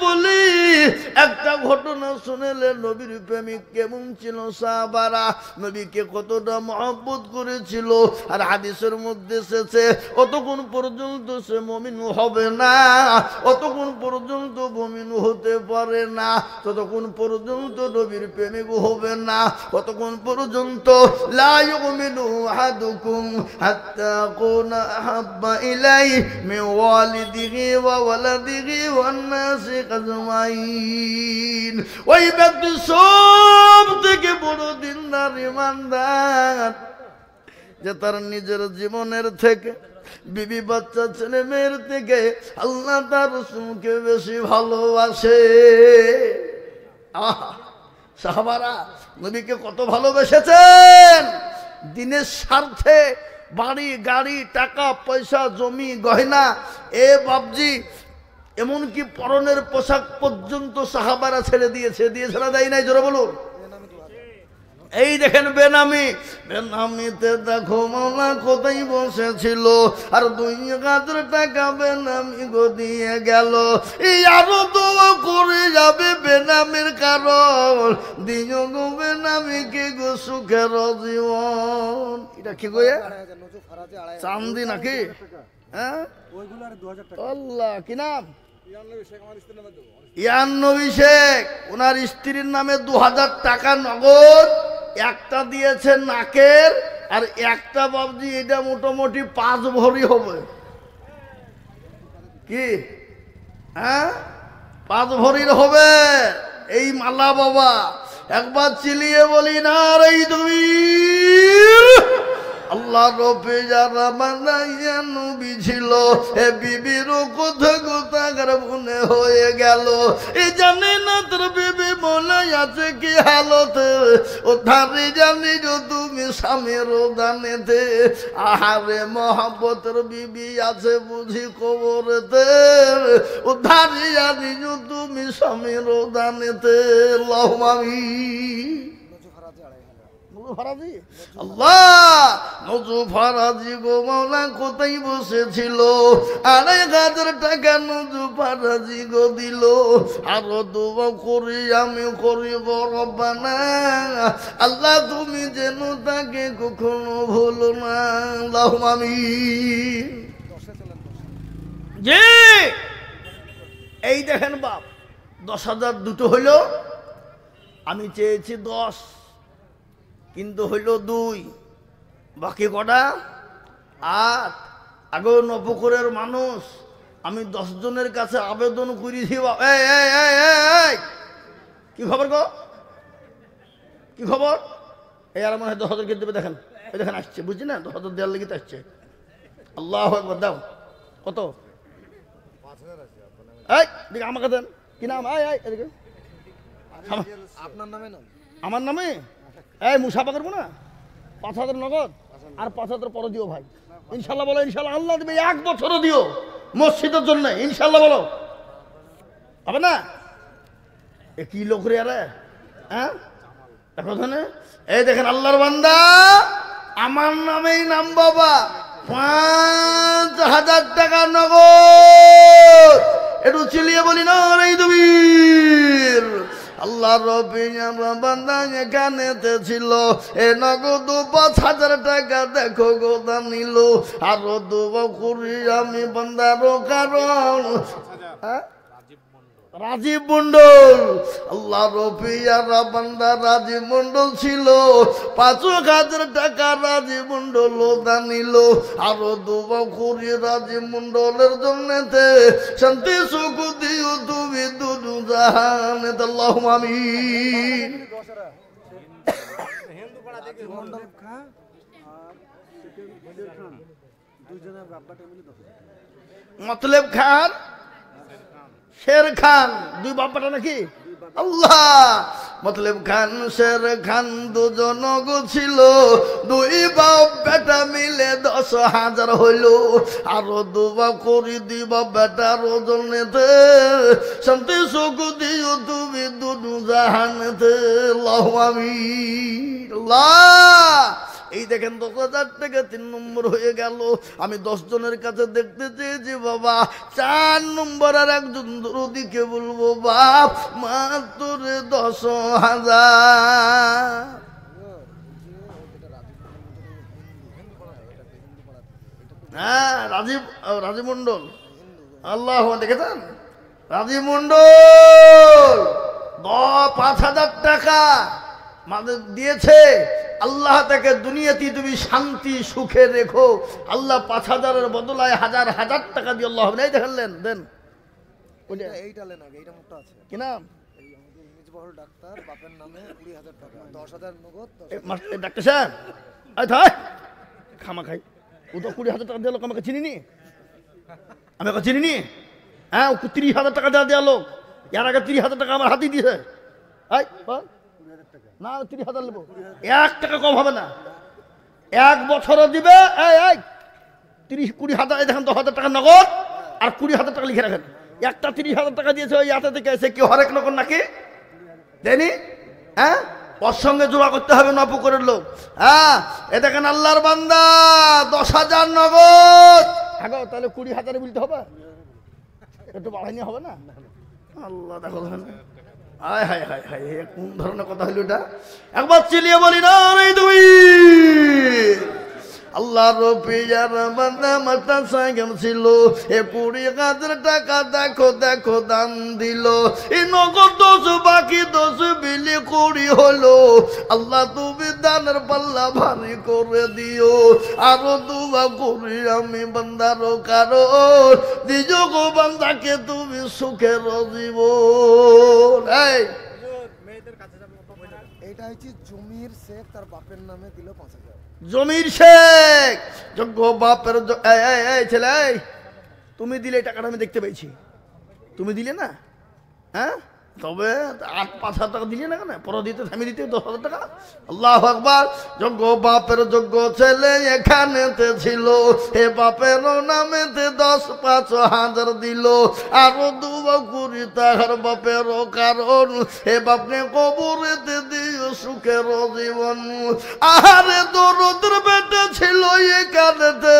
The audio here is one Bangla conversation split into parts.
বলি একটা ঘটনা শুনেলে নবীর প্রেমিক কেমন ছিল সাহাবারা, নবীকে কতটা মহব্বত করেছিল। আর হাদিসের মধ্যে এসেছে অতক্ষণ পর্যন্ত সে মুমিন হবে না, অতক্ষণ পর্যন্ত মুমিন হতে পারে না ততক্ষণ পর্যন্ত নবীর প্রেমিক হবে না, ততক্ষণ পর্যন্ত লা ইউমিনু আহাদুকুম হাত্তা আকুনা আহাব্বা ইলাইহি মিন ওয়ালিদিহি ওয়া ওয়ালাদিহি ওয়ান নাসি আজমাইন। ওই ব্যক্তি সব থেকে বড় দিনদার ইমানদার যে তার নিজের জীবনের থেকে, বিবি বাচ্চা ছেলে মেয়ের থেকে আল্লাহ তার রাসূলকে বেশি ভালোবাসে। সাহাবারা নবীকে কত ভালোবেসেছেন, দিনের স্বার্থে বাড়ি গাড়ি টাকা পয়সা জমি গয়না এ বাবজি এমনকি পরনের পোশাক পর্যন্ত সাহাবারা ছেড়ে দিয়েছে, দিয়েছে না দেয় নাই? জোরে বলুন। এই দেখেন বেনামি, বেনামিতে দেখো মাওলা কোথায় বসেছিল, আর 2,000 টাকা বেনামি গো দিয়ে গেল। এই আরো দোয়া করে যাবে বেনামির কারণ, দিও গো বেনামিকে গো সুখের জীবন। এটা কি গো চান্দি নাকি? হ্যাঁ আল্লাহ কি নাম? ইয়ান্নবী শেখ। ওনার স্ত্রীর নামে 2,000 টাকা নগদ, একটা দিয়েছে নাকের আর একটা বাবজি এটা মোটামুটি 5 ভরি হবে। কি হ্যাঁ 5 ভরির হবে এই মালা বাবা। একবার চিলিয়ে বলি না রে তুমি আল্লাহ রবে যারা বানাইয়া নবী ছিল, এ বিবির কোথা কোথাকার মনে হয়ে গেল। এ জানে না তোর বিবি মনে আছে কি হালতে, ও ধারে জানি যে তুমি স্বামীর দানেতে। আহারে মহাব্বতের বিবি আছে বুঝি কবরেতে, ও ধারে জানি যে তুমি স্বামীর দানেতে। আল্লাহুম্মা আমিন। আল্লাহ নজু ফারাজি গো মাওলা কোথায় বসেছিল, 2,500 টাকা নজু ফারাজি গো দিল। আরো দোয়া করি আমি করি গো রব্বানা, আল্লাহ তুমি যেন তাকে কখনো ভুলো না। আল্লাহুম্মা আমিন। জি এই দেখেন বাপ 10,000 দুটো হইল, আমি চেয়েছি 10 কিন্তু হইল 2, বাকি কটা 8। আগেও নবপুরের মানুষ, আমি 10 জনের কাছে আবেদন করেছি। কি খবর গো, কি খবর? এই আর মনে হয় 10,000 কে দেবে। দেখেন এই দেখেন আসছে, বুঝছি না 10,000 দেওয়ার লেগে আসছে। আল্লাহু আকবার। দাও কত? 5,000 আছে। এই দেখ আমাকে দেন। কি নাম? এদিকে আপনার নামে নাম? আমার নামে? এই মুসাফা করবো না? 5,000 নগদ আর 5,000 পরে দিও ভাই। ইনশাল্লাহ বলো ইনশাল্লাহ। আল্লাহ দেবে 1 বছরও দিও মসজিদের জন্য। ইনশাল্লাহ বলো হবে না? এ কি লোক রে আরে, হ্যাঁ দেখো তো। এই দেখেন আল্লাহর বান্দা আমার নামেই নাম বাবা, 5,000 টাকা নগদ। একটু চিলিয়ে বলি না রে দবির। আল্লাহ রবির বান্দা এখানেতে ছিল, এ নগদ 5,000 টাকা দেখো গোদা নিল। আরো দোয়া করি আমি বান্দারও কারণ। রাজীব মন্ডল, আল্লাহ রবিয়ারা বান্দা রাজীব মন্ডল ছিল, 5,000 টাকা রাজীব মন্ডল দানিল। আরো দোয়া করি রাজীব মন্ডলের জন্যতে শান্তি সুখ দিও তুমি দুদু জাহানে। আল্লাহুম্মা আমিন। মতলব খান শের খান, 2 বাপ্পাটা নাকি? আল্লাহ মতলব খান শের খান 2 জন গো ছিল, 2 বাপ বেটা মিলে 10,000 হইল। আরো দোয়া করি দিবা বেটার ওজনেতে শান্তি সুখ দিও তুমি দুদু জাহানেতে। আল্লাহুম্মা আমিন। আল্লাহ এই দেখেন 10,000 টাকা 3 নম্বর হয়ে গেল। আমি 10 জনের কাছে দেখতে চেয়েছি বাবা, 4 নম্বর আর একজন দরদিকে বলবো বাপ মাত্র 10,000। হ্যাঁ রাজীব মন্ডল, আল্লাহ দেখেছেন রাজীব মন্ডল 5,000 টাকা আমাদের দিয়েছে। আল্লাহ তাকে দুনিয়াতে তুমি শান্তি সুখে রেখো। আল্লাহ 5,000-এর বদলায় হাজার হাজার টাকা দিয়ে আল্লাহ নেই দেখালেন দেন। এইটা লেন আগে, এইটা মোটা আছে কি নাম? এই আমাদের মিজবাহুল ডাক্তার, বাপের নামে 20,000 টাকা, 10,000 নগদ। ডাক্তার সাহেব আয় থাই খামা খাই, ও তো 20,000 টাকা দিয়ে লোক আমাকে চিনিনি, আমি ওকে চিনিনি। হ্যাঁ ও 30,000 টাকা দেওয়া দেওয়া লোক, এর আগে 30,000 টাকা আমার হাতেই দিয়েছে। আয় না 30,000 নেবো, 1 টাকা কম হবে না, 1 বছরও দিবে। এই 30-20,000, এই দেখেন 10,000 টাকা নগদ আর 20,000 টাকা লিখে রাখেন। একটা 30,000 টাকা দিয়েছে ওই হাতে থেকে এসে কি হরেক নগর নাকি দেয়নি? হ্যাঁ ওর সঙ্গে জোড়া করতে হবে নপুকুরের লোক। হ্যাঁ এ দেখেন আল্লাহর বান্দা 10,000 নগদ। হ্যাঁ তাহলে 20,000 বলতে হবে, একটু বাড়াইনি হবে না? আল্লাহ দেখো হায় হায় হায় হায়, কোন ধরনের কথা হইল এটা? একবার চিলিয়ে বলি না তুই আল্লাহর পিয়ার বান্দা মাতা সাইকেল ছিল, 20,000 টাকা দেখো দেখো দান দিল। এই নগদ 10 বাকি 10 বিলি 20 হলো। আল্লাহ তুমি দানের পাল্লা ভারী করে দিও। আরো দুয়া করি আমি বান্দার কারণ, দিও গো বান্দাকে তুমি সুখের জীবন। এই এইটা হচ্ছে জমির শেখ, তার বাপের নামে দিল 5,000। জমির শেখ যোগ্য বাপের ছেলে, তুমি দিলে টাকাটা আমি দেখতে পেয়েছি, তুমি দিলে না? হ্যাঁ তবে 8-5,000 টাকা দিলে না কেন? পরে দিতে থামিয়ে দিতে 10,000 টাকা। আল্লাহু আকবার। যোগ্য বাপের যোগ্য ছেলে এখানেতে ছিল, হে বাপের নামেতে 10-5,000 দিল। আরো দুয়া করি তাহার বাপের কারণ, হে বাপকে কবরেতে দিও সুখের জীবন। আহারে দরদের বেটে ছিল এখানেতে,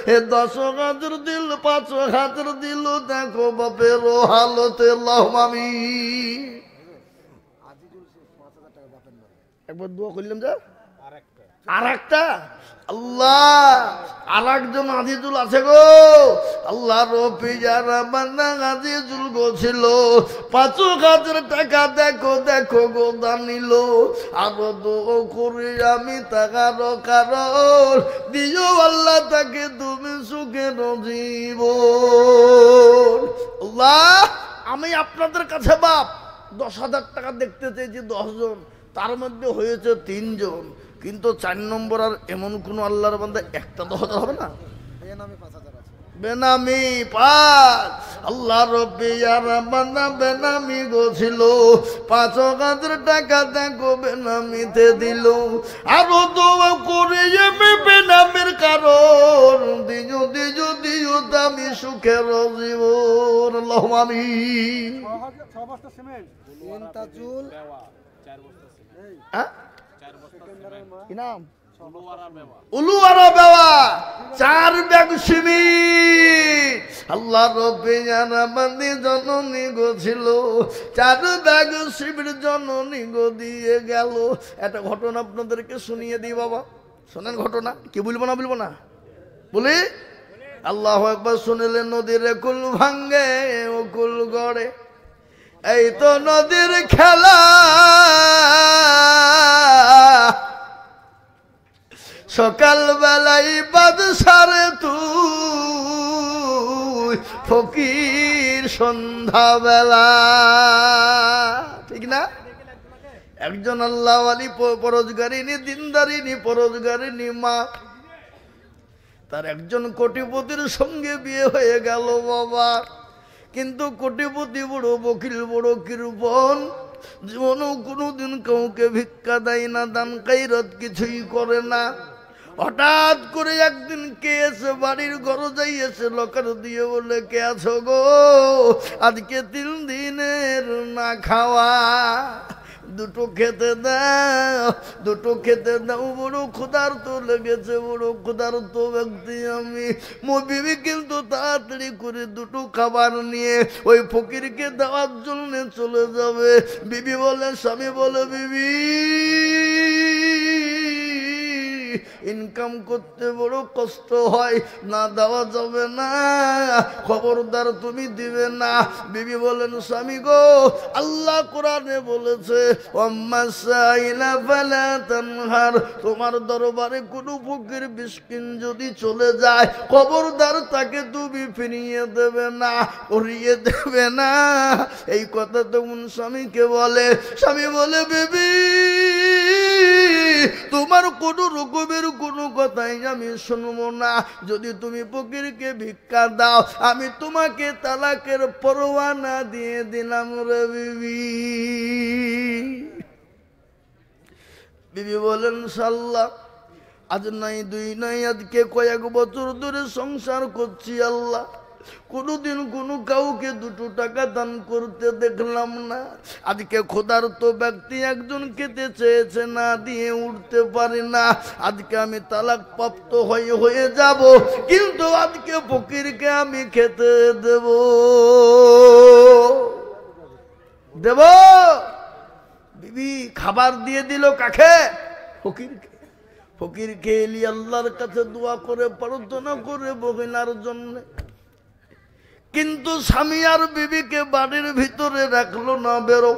হে 10,000 দিল 5,000 দিল। দেখো বাপের হালতে লাহমামি। একবার দোয়া করলাম যা, আর একটা আল্লাহ আর একজন আজিজুল আছে গো। আল্লাহ রফি যারা বান্দা আজিজুল গো ছিল, 5,000 টাকা দেখো দেখো গো দান নিল। আরো দোয়া করি আমি তাকার কারণ, দিও আল্লাহ তাকে তুমি সুখের জীবন। আল্লাহ আমি আপনাদের কাছে বাপ 10,000 টাকা দেখতে চেয়েছি 10 জন, তার মধ্যে হয়েছে 3 জন, কিন্তু 4 নম্বর আর এমন কোন আল্লাহর বান্দা একটা 10,000 হবে না? বেনামি 5,000 আছে, বেনামি 5। আল্লাহ রব্বি আর বান্দা বেনামি গো ছিল, 5,000 টাকা দেখো বেনামিতে দিল। আরো দোয়া করে আমি বেনামির কারণ, দিও দিও দিও দামি সুখের জীবন। আল্লাহুম্মা আমিন। 6 বস্তা সিমেন্ট, ইনতাজুল কি নাম? উলুয়ারা বেওয়া 4 ব্যাগ সিমেন্ট। আল্লাহ রব্বি জানা বান্দি জননী গো ছিল, 4 ব্যাগ সিমেন্ট জননী গো দিয়ে গেল। একটা ঘটনা আপনাদেরকে শুনিয়ে দিই বাবা, শোনেন ঘটনা। কি বলবো না বলবো না বলি? আল্লাহু আকবার। শুনিলে নদীর কুল ভাঙ্গে ও কুল গড়ে, এই তো নদীর খেলা। সকাল বেলায় বাদশারে তুই ফকির সন্ধ্যা বেলা, ঠিক না? একজন আল্লাহ ওয়ালি পরোজগারিনী দিনদারিনী পরোজগারিনী মা, তার একজন কোটিপতির সঙ্গে বিয়ে হয়ে গেল বাবা। কিন্তু কোটিপতি বড় বকিল, বড় কৃপণ, জীবনেও কোনোদিন কাউকে ভিক্ষা দেয় না, দান কাইরাত কিছুই করে না। হঠাৎ করে একদিন কে এসে বাড়ির ঘর যাই এসে লকার দিয়ে বলে, কে আছো গো? আজকে 3 দিনের না খাওয়া, দুটো খেতে দাও, দুটো খেতে দাও, বড় ক্ষুধার্ত লেগেছে, বড় ক্ষুধার্ত ব্যক্তি আমি। বিবি কিন্তু তাড়াতাড়ি করে দুটো খাবার নিয়ে ওই ফকিরকে দেওয়ার জন্য চলে যাবে। বিবি বলে, স্বামী বলে, বিবি ইনকাম করতে বড় কষ্ট হয়, না দেওয়া যাবে না, খবরদার তুমি দিবে না। বিবি বলেন, স্বামী গো, আল্লাহ কোরআনে বলেছে তোমার দরবারে কোনো ফকির মিসকিন যদি চলে যায়, খবরদার তাকে তুমি ফিরিয়ে দেবে না, করিয়ে দেবে না। এই কথা তখন স্বামীকে বলে। স্বামী বলে, বিবি তোমার কোন রকমের কোনো কথাই আমি শুনবো না। যদি তুমি ফকিরকে ভিক্ষা দাও, আমি তোমাকে তালাকের পরোয়ানা দিয়ে দিলাম রে বিবি। বিবি বলেন, সাল্লাহ, আজ নাই দুই নাই, আজকে কয়েক বছর ধরে সংসার করছি আল্লাহ, কোনোদিন কোনো কাউকে দুটো টাকা দান করতে দেখলাম না। আজকে ক্ষুধার্ত ব্যক্তি একজন খেতে চেয়েছে, না দিয়ে উঠতে পারি না। আজকে আমি তালাক প্রাপ্ত হয়ে যাব, কিন্তু আজকে ফকিরকে আমি খেতে দেব। বিবি খাবার দিয়ে দিল কাকে? ফকিরকে। ফকিরকে এলি আল্লাহর কাছে দোয়া করে প্রার্থনা করে বহিনার জন্য। কিন্তু স্বামী আর বিবিকে বাড়ির ভিতরে রাখলো না, বেরো।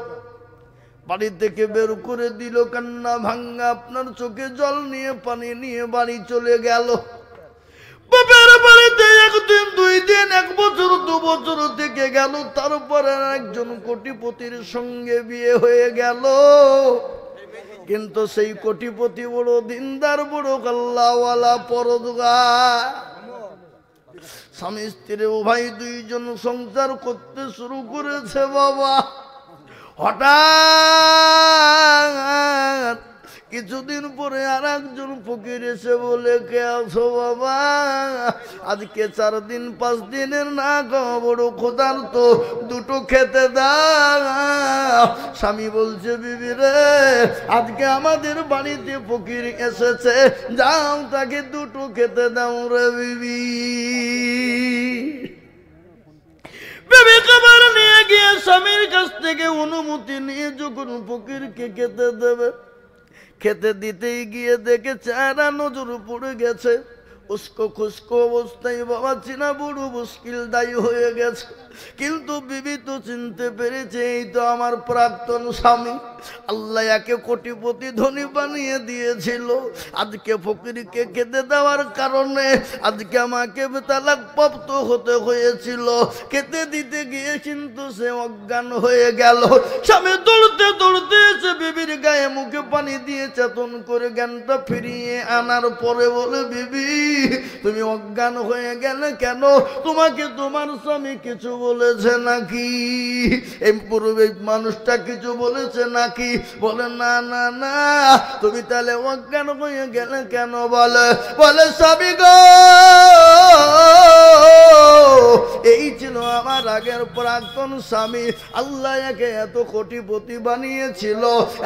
বাড়ি থেকে বের করে দিল, কান্না ভাঙ্গা, আপনার চোখে জল নিয়ে পানি নিয়ে বাড়ি চলে গেল। বাপের বাড়িতে একদিন, দুই দিন, এক বছর, 2 বছর থেকে গেল। তারপরে একজন কোটিপতির সঙ্গে বিয়ে হয়ে গেল। কিন্তু সেই কোটিপতি বড় দিনদার, বড় আল্লাহওয়ালা, পরহেজগার। স্বামী স্ত্রী উভয় দুইজন সংসার করতে শুরু করেছে। বাবা হঠাৎ কিছুদিন পরে আর একজন ফকির এসে বলে, কে আছো বাবা? আজকে 4 দিন 5 দিনের না খাওয়া, বড় ক্ষুধার্ত, দুটো খেতে দাও। স্বামী বলছে, বিবি রে, আজকে আমাদের বাড়িতে ফকির এসেছে, যাও তাকে দুটো খেতে দাও রে বিবি। বিবি খাবার নিয়ে গিয়ে স্বামীর কাছ থেকে অনুমতি নিয়ে যখন ফকিরকে খেতে দেবে, খেতে দিতেই গিয়ে দেখে চেহারা নজর পড়ে গেছে। উস্কো খুস্কো অবস্থায় বাবা চিনা বড় মুশকিল দায়ী হয়ে গেছে। কিন্তু বিবি তো চিনতে পেরেছে, এই তো আমার প্রাক্তন স্বামী। আল্লাহ একে কোটিপতি ধনী বানিয়ে দিয়েছিল, আজকে ফকিরকে খেতে দেওয়ার কারণে আজকে আমাকে তালাক প্রাপ্ত হতে হয়েছিল। খেতে দিতে গিয়ে কিন্তু সে অজ্ঞান হয়ে গেল। স্বামী দৌড়তে দৌড়তে এসে বিবির গায়ে মুখে পানি দিয়ে চেতন করে জ্ঞানটা ফিরিয়ে আনার পরে বলে, বিবি তুমি অজ্ঞান হয়ে গেলে কেন? তোমাকে তোমার স্বামী কিছু বলেছে নাকি? এই পূর্বে মানুষটা কিছু বলেছে নাকি? বলে, না না না। তুমি তাহলে অজ্ঞান হয়ে গেলে কেন? বলে স্বামী গো, এই ছিল আমার আগের প্রাক্তন স্বামী। আল্লাহ একে এত কোটিপতি বানিয়েছিল,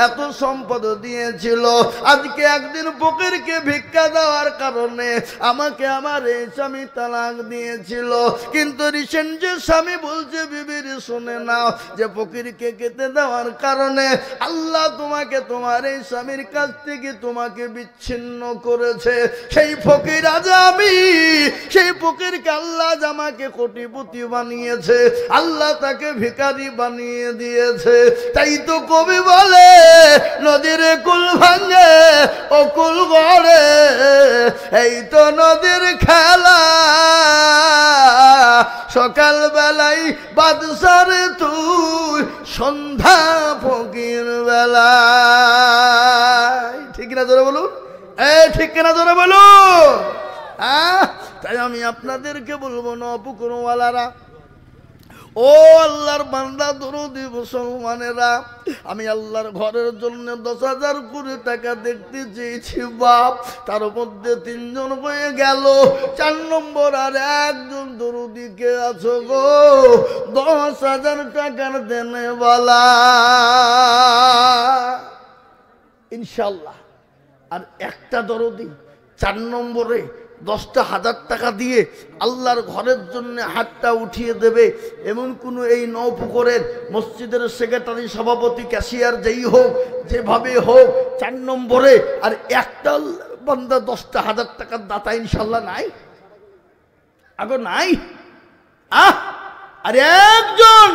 এত সম্পদ দিয়েছিল। আজকে একদিন ফকিরকে ভিক্ষা দেওয়ার কারণে আমাকে আমার এই স্বামী তালাক দিয়েছিল। কিন্তু রিসেন্ট যে স্বামী বলছে, বিবির শুনে নাও, যে ফকিরকে খেতে দেওয়ার কারণে আল্লাহ তোমাকে তোমার এই স্বামীর কাছ থেকে তোমাকে বিচ্ছিন্ন করেছে। সেই ফকির আজ আমি, সেই ফকিরকে আল্লাহ আমাকে কোটিপতি বানিয়েছে, আল্লাহ তাকে ভিখারি বানিয়ে দিয়েছে। তাই তো কবি বলে, নদীর কুল ভাঙে ও কুল গড়ে, এই তো নদীর খেলা। সকাল বেলায় বাদশারে তুই, সন্ধ্যা ফকির বেলায়। ঠিক না জোরে বলুন? ঠিক না জোরে বলুন? তাই আমি আপনাদেরকে বলবো, না পুকুরওয়ালারা, ও আল্লাহর বান্দা দরদি মুসলমানেরা, আমি আল্লাহর ঘরের জন্য 10,000 কোটি টাকা দেখতে চেয়েছি বাপ, তার মধ্যে 3 জন হয়ে গেল, 4 নম্বর আর একজন দরদি কে আছো গো? 10,000 টাকার দেনে বালা ইনশাল্লাহ। আর একটা দরদি 4 নম্বরে 10,000 টাকা দিয়ে আল্লাহর ঘরের জন্য হাতটা উঠিয়ে দেবে, এমন কোন এই নৌপুকুরের মসজিদের সেক্রেটারি, সভাপতি, ক্যাশিয়ার যেই হোক, যেভাবে হোক, 4 নম্বরে আর একটা বান্দা 10,000 টাকার দাতা ইনশাল্লাহ নাই? আগে নাই? আর একজন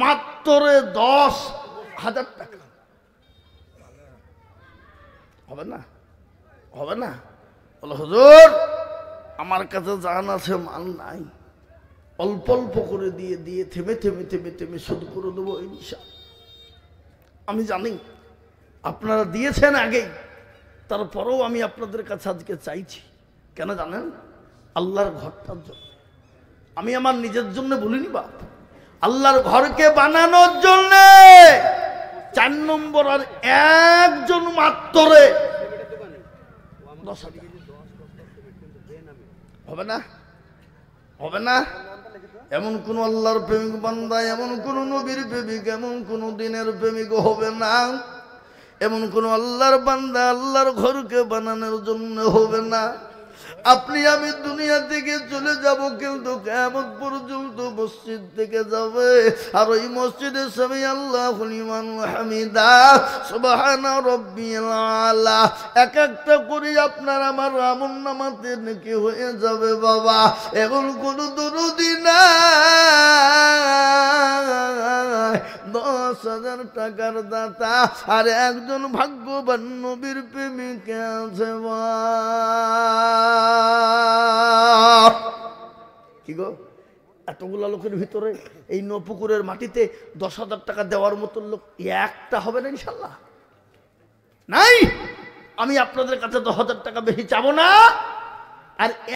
মাত্র 10,000 টাকা হবে না? হবে না? বলো হুজুর আমার কাছে জান আছে, মাল নাই, অল্প অল্প করে দিয়ে দিয়ে থেমে থেমে থেমে থেমে শোধ করে দেবো ইনশাআল্লাহ। আমি জানি আপনারা দিয়েছেন আগেই, তারপরেও আমি আপনাদের কাছে আজকে চাইছি। কেন জানেন? আল্লাহর ঘরটার জন্য। আমি আমার নিজের জন্য বলিনি বাপ, আল্লাহর ঘরকে বানানোর জন্য 4 নম্বর আর একজন মাত্রে 10,000 হবে না? হবে না? এমন কোন আল্লাহর প্রেমিক বান্দা, এমন কোন নবীর প্রেমিক, এমন কোন দিনের প্রেমিক হবে না, এমন কোন আল্লাহর বান্দা আল্লাহর ঘরকে বানানোর জন্য হবে না। আপনি আমি দুনিয়া থেকে চলে যাব, কিন্তু কিয়ামত পর্যন্ত মসজিদ থেকে যাবে, আর ওই মসজিদে সামি আল্লাহু লিমান হামিদা সুবহানা রাব্বিয়াল আলা এক একটা করে আপনার আমার আমলনামাতে নেকি হয়ে যাবে বাবা। এমন কোন দরুদি নাই 10,000 টাকার দাতা আর একজন ভাগ্যবান নবীর প্রেমিক আছে কি গো? এতগুলা লোকের ভিতরে এই নপুকুরের মাটিতে 10,000 টাকা দেওয়ার মতো লোক একটা হবে না ইনশাল্লাহ? নাই। আমি আপনাদের কাছে 10,000 টাকা বেশি চাবো না। আর